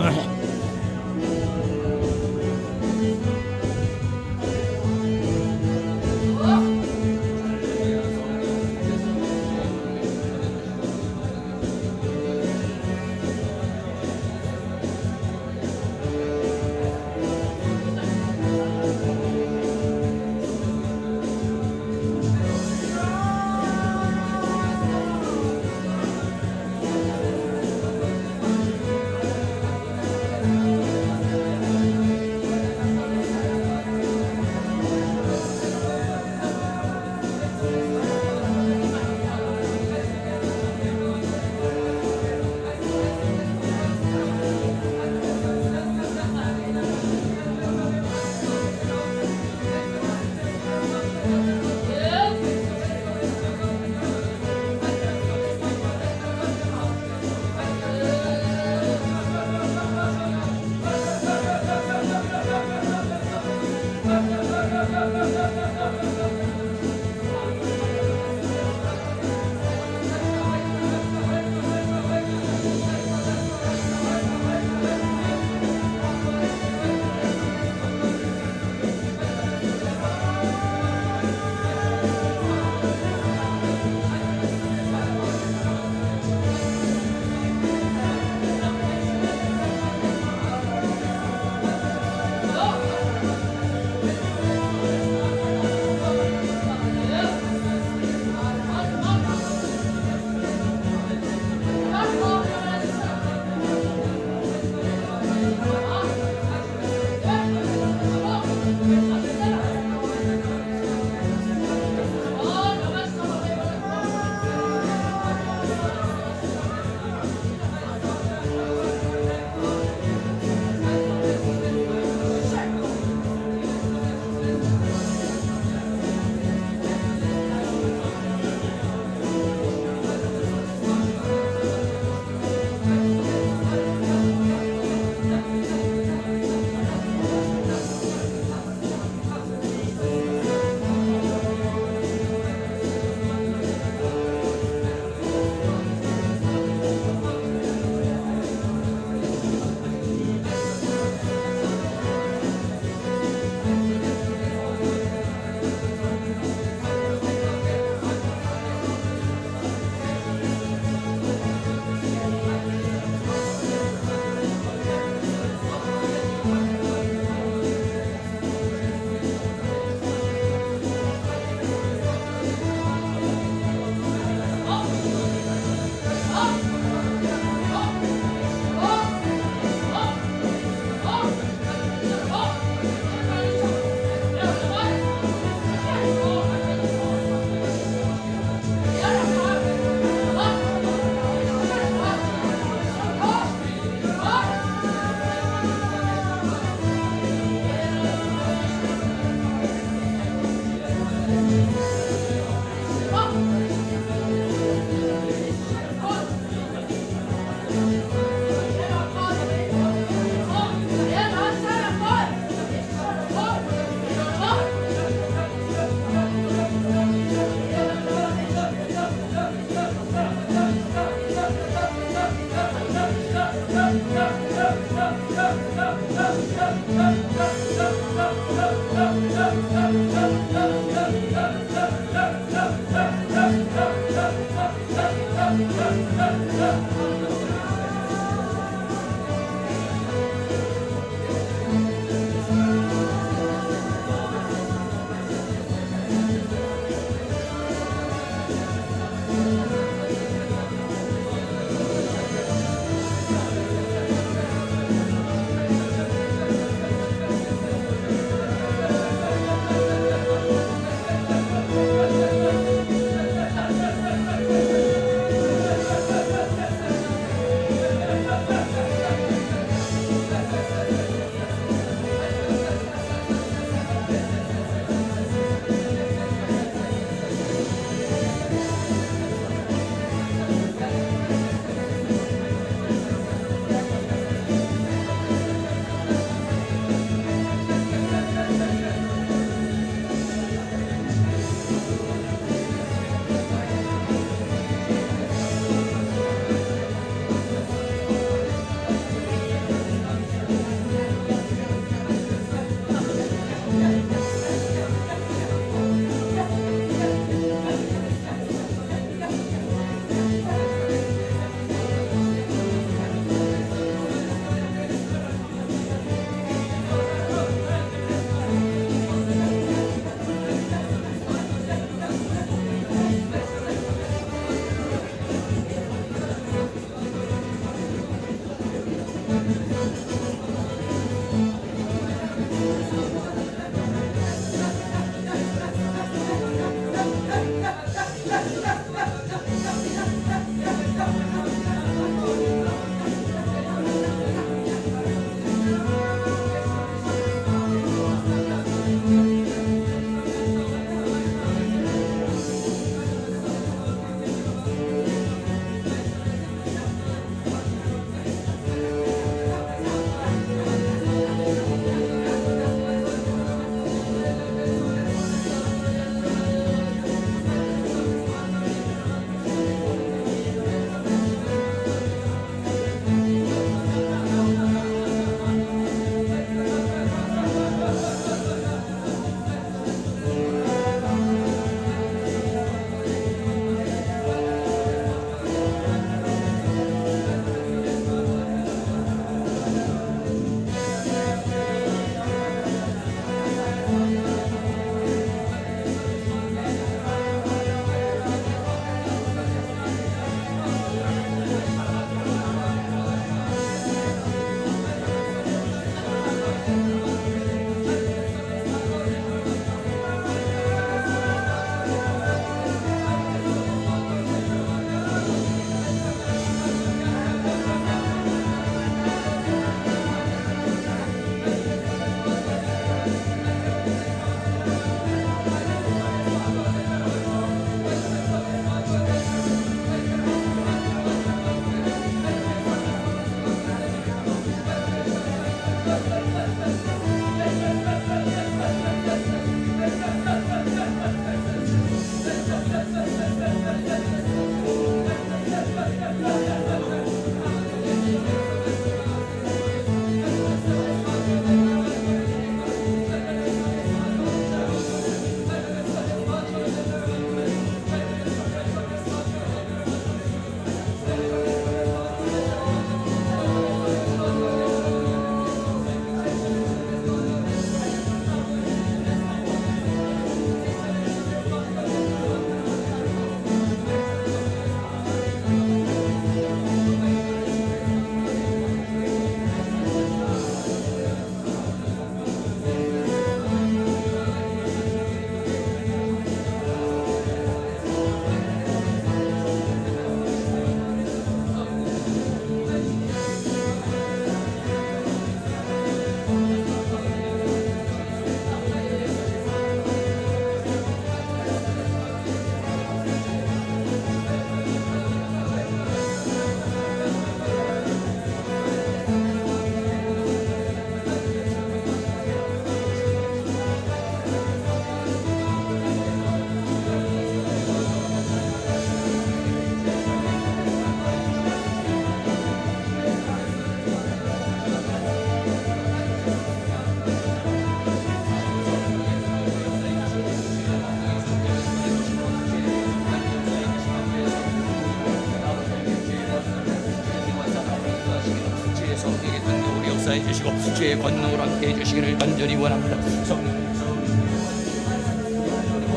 성령의 능력으로 역사해 주시고 주의 권능으로 함께 해주시기를 간절히 원합니다. 성령의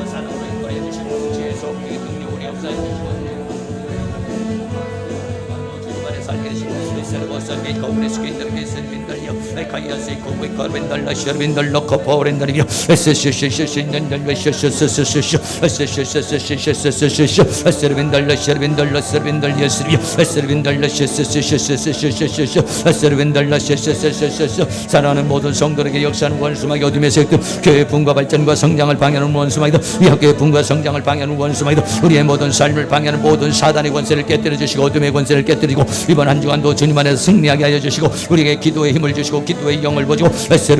사랑으로 인도하여 주시고 주의 성령의 능력으로 역사해 주시고 주님만의 살게 되시고 Servosa che come scritta che se vendalia e caia se come carvendal la shervendal la caporendalia e se nel servendal la servendal la servendal la servendal la servendal la 사랑하는 모든 성도에게 역사하는 원수마귀 어둠의 세력들 교회의 분과 발전과 성장을 방해하는 원수마귀들 이 학교의 분과 성장을 방해하는 원수마귀들 우리의 모든 삶을 방해하는 모든 사단의 권세를 깨뜨려 주시고 어둠의 권세를 깨뜨리고 이번 한 주간도 주님 안에서 승리하게 하여 주시고 우리에게 기도의 힘을 주시고 기도의 영을 보시고 주여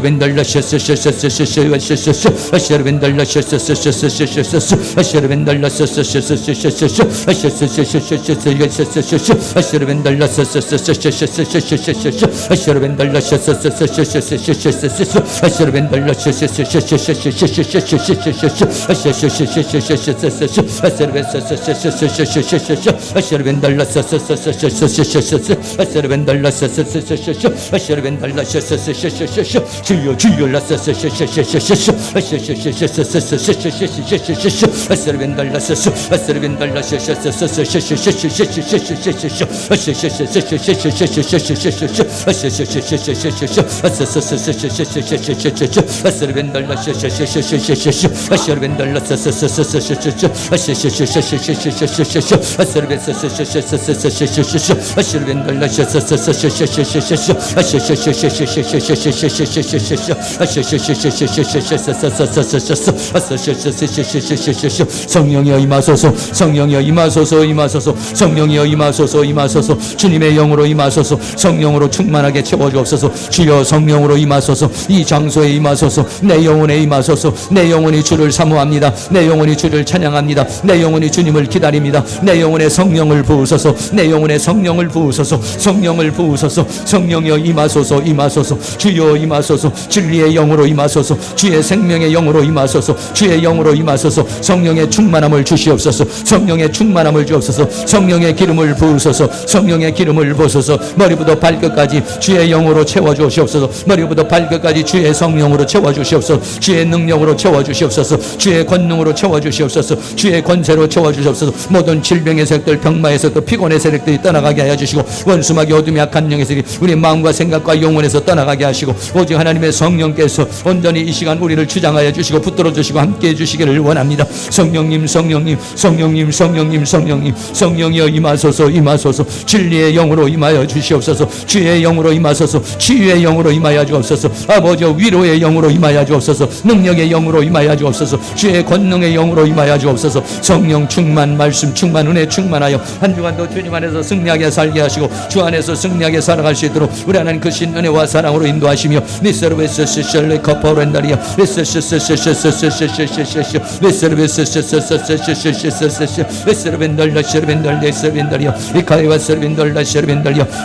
주여 성령이여 임하소서 성령이여 임하소서 임하소서 성령이여 임하소서 임하소서 주님의 영으로 임하소서 성령으로 충만하게 채워주옵소서 주여 성령으로 임하소서 이 장소에 임하소서 내 영혼에 임하소서 내 영혼이 주를 사모합니다 내 영혼이 주를 찬양합니다 내 영혼이 주님을 기다립니다 내 영혼에 성령을 부으소서 내 영혼에 성령을 부으소서 성령을 부으소서 성령이여 임하소서 임하소서 주여 임하소서 진리의 영으로 임하소서 주의 생명의 영으로 임하소서 주의 영으로 임하소서 성령의 충만함을 주시옵소서 성령의 충만함을 주옵소서 성령의 기름을 부으소서 성령의 기름을 부으소서 머리부터 발끝까지 주의 영으로 채워주시옵소서 머리부터 발끝까지 주의 성령으로 채워주시옵소서 주의 능력으로 채워주시옵소서 주의 권능으로 채워주시옵소서 주의 권세로 채워주시옵소서 모든 질병의 세력들 병마의 세력들 피곤의 세력들이 떠나가게 하여 주시고 원수마귀 어둠의 악한 영의 세력이 우리 마음과 생각과 영혼에서 떠나가게 하시고 오직 하나님의 성령께서 온전히 이 시간 우리를 주장하여 주시고 붙들어 주시고 함께 해주시기를 원합니다. 성령님 성령님 성령님 성령님 성령님 성령이여 임하소서 임하소서 진리의 영으로 임하여 주시옵소서 주의 영으로 임하소서 치유의 영으로 임하여 주옵소서 아버지 위로의 영으로 임하여 주옵소서 능력의 영으로 임하여 주옵소서 주의 권능의 영으로 임하여 주옵소서 성령 충만 말씀 충만 은혜 충만하여 한 주간도 주님 안에서 승리하게 살게 하시고 주 안에서 승리하게 살아갈 수 있도록 우리 하나님 그 신 은혜와 사랑으로 인도하시며 미스르베스시셜레 커퍼렌다리아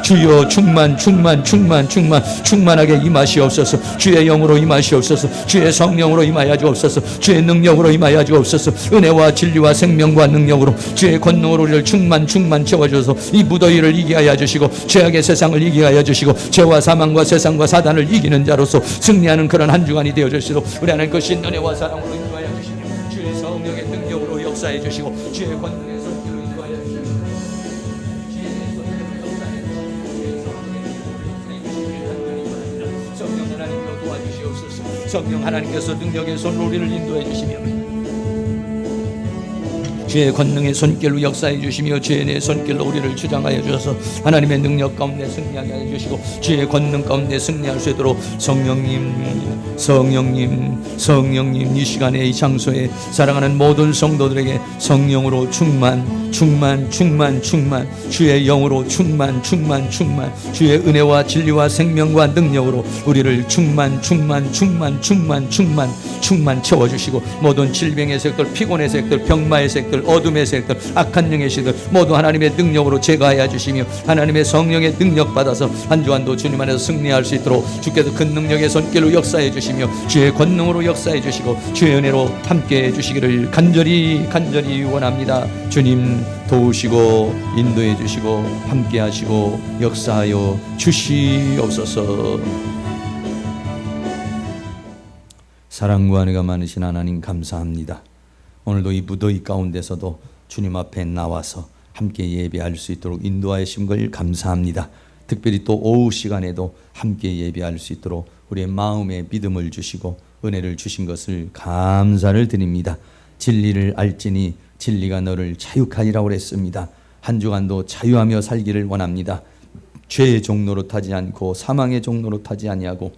주여 충만하게 임하시옵소서 주의 영으로 임하시옵소서 주의 성령으로 임하여 주옵소서 주의 능력으로 임하여 주옵소서 은혜와 진리와 생명과 능력으로 주의 권능으로 우리를 충만 채워주셔서 이 무더위를 이기게 하여 주시고 죄악의 세상을 이기게 하여 주시고 죄와 사망과 세상과 사단을 이기는 자로서 승리하는 그런 한 주간이 되어 주시도록 우리 하나님 그 신은혜와 사랑으로 인도하여 주시며 주의 성령의 능력으로 역사해 주시고 주의 권능의 손길로 인도하여 주시고 주의 손길로 역사해 주시고 성령 하나님께서 도와주시옵소서 성령 하나님께서 능력의 손으로 우리를 인도해 주시며 주의 권능의 손길로 역사해 주시며 주의 내 손길로 우리를 주장하여 주셔서 하나님의 능력 가운데 승리하게 하여 주시고 주의 권능 가운데 승리할 수 있도록 성령님 이 시간에 이 장소에 사랑하는 모든 성도들에게 성령으로 충만 주의 영으로 충만 주의 은혜와 진리와 생명과 능력으로 우리를 충만 채워주시고 모든 질병의 색들 피곤의 색들 병마의 색들 세력들, 어둠의 세력들, 악한 영의 시들 모두 하나님의 능력으로 제거하여 주시며 하나님의 성령의 능력 받아서 한 주간도 주님 안에서 승리할 수 있도록 주께서 큰 능력의 손길로 역사해 주시며 주의 권능으로 역사해 주시고 주의 은혜로 함께해 주시기를 간절히 원합니다. 주님 도우시고 인도해 주시고 함께 하시고 역사하여 주시옵소서. 사랑과 은혜가 많으신 하나님 감사합니다. 오늘도 이 무더위 가운데서도 주님 앞에 나와서 함께 예배할 수 있도록 인도하신 걸 감사합니다. 특별히 또 오후 시간에도 함께 예배할 수 있도록 우리의 마음에 믿음을 주시고 은혜를 주신 것을 감사를 드립니다. 진리를 알지니 진리가 너를 자유하리라고 했습니다. 한 주간도 자유하며 살기를 원합니다. 죄의 종로로 타지 않고 사망의 종로로 타지 아니하고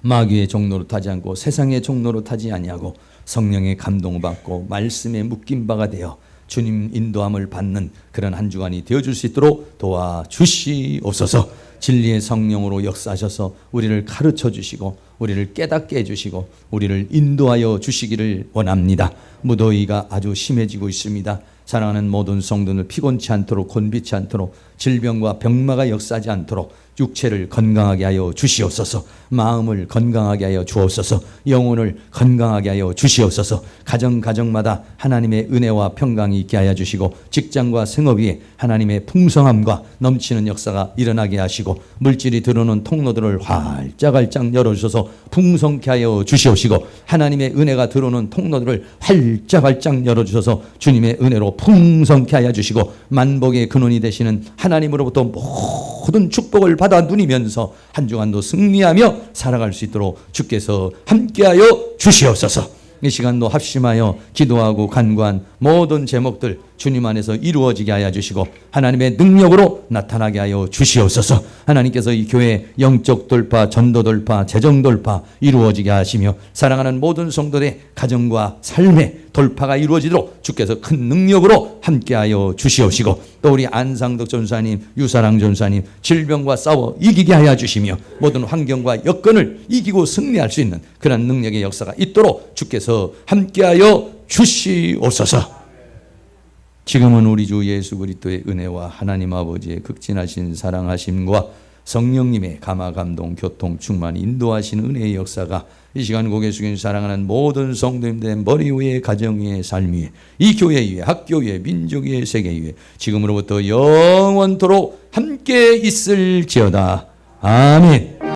마귀의 종로로 타지 않고 세상의 종로로 타지 아니하고 성령의 감동받고 말씀에 묶인 바가 되어 주님 인도함을 받는 그런 한 주간이 되어줄 수 있도록 도와주시옵소서. 진리의 성령으로 역사하셔서 우리를 가르쳐 주시고 우리를 깨닫게 해주시고 우리를 인도하여 주시기를 원합니다. 무더위가 아주 심해지고 있습니다. 사랑하는 모든 성도들 피곤치 않도록 곤비치 않도록 질병과 병마가 역사하지 않도록 육체를 건강하게 하여 주시옵소서. 마음을 건강하게 하여 주옵소서. 영혼을 건강하게 하여 주시옵소서. 가정마다 하나님의 은혜와 평강이 있게 하여 주시고 직장과 생업 위에 하나님의 풍성함과 넘치는 역사가 일어나게 하시고 물질이 들어오는 통로들을 활짝 열어주셔서 풍성케 하여 주시옵시고 하나님의 은혜가 들어오는 통로들을 활짝 열어주셔서 주님의 은혜로 풍성케 하여 주시고 만복의 근원이 되시는 하나님으로부터 모든 축복을 받아 누리면서 한 주간도 승리하며 살아갈 수 있도록 주께서 함께하여 주시옵소서. 이 시간도 합심하여 기도하고 간구한 모든 제목들 주님 안에서 이루어지게 하여 주시고 하나님의 능력으로 나타나게 하여 주시옵소서. 하나님께서 이 교회 영적 돌파, 전도 돌파, 재정 돌파 이루어지게 하시며 사랑하는 모든 성도들의 가정과 삶의 돌파가 이루어지도록 주께서 큰 능력으로 함께하여 주시옵시고 또 우리 안상덕 전사님, 유사랑 전사님 질병과 싸워 이기게 하여 주시며 모든 환경과 여건을 이기고 승리할 수 있는 그런 능력의 역사가 있도록 주께서 함께하여 주시옵소서. 지금은 우리 주 예수 그리스도의 은혜와 하나님 아버지의 극진하신 사랑하심과 성령님의 감화 감동 교통 충만 인도하시는 은혜의 역사가 이 시간 고개 숙인 사랑하는 모든 성도님들의 머리 위에 가정 위에 삶 위에 이 교회 위에 학교 위에 민족 위에 세계 위에 지금으로부터 영원토록 함께 있을지어다. 아멘.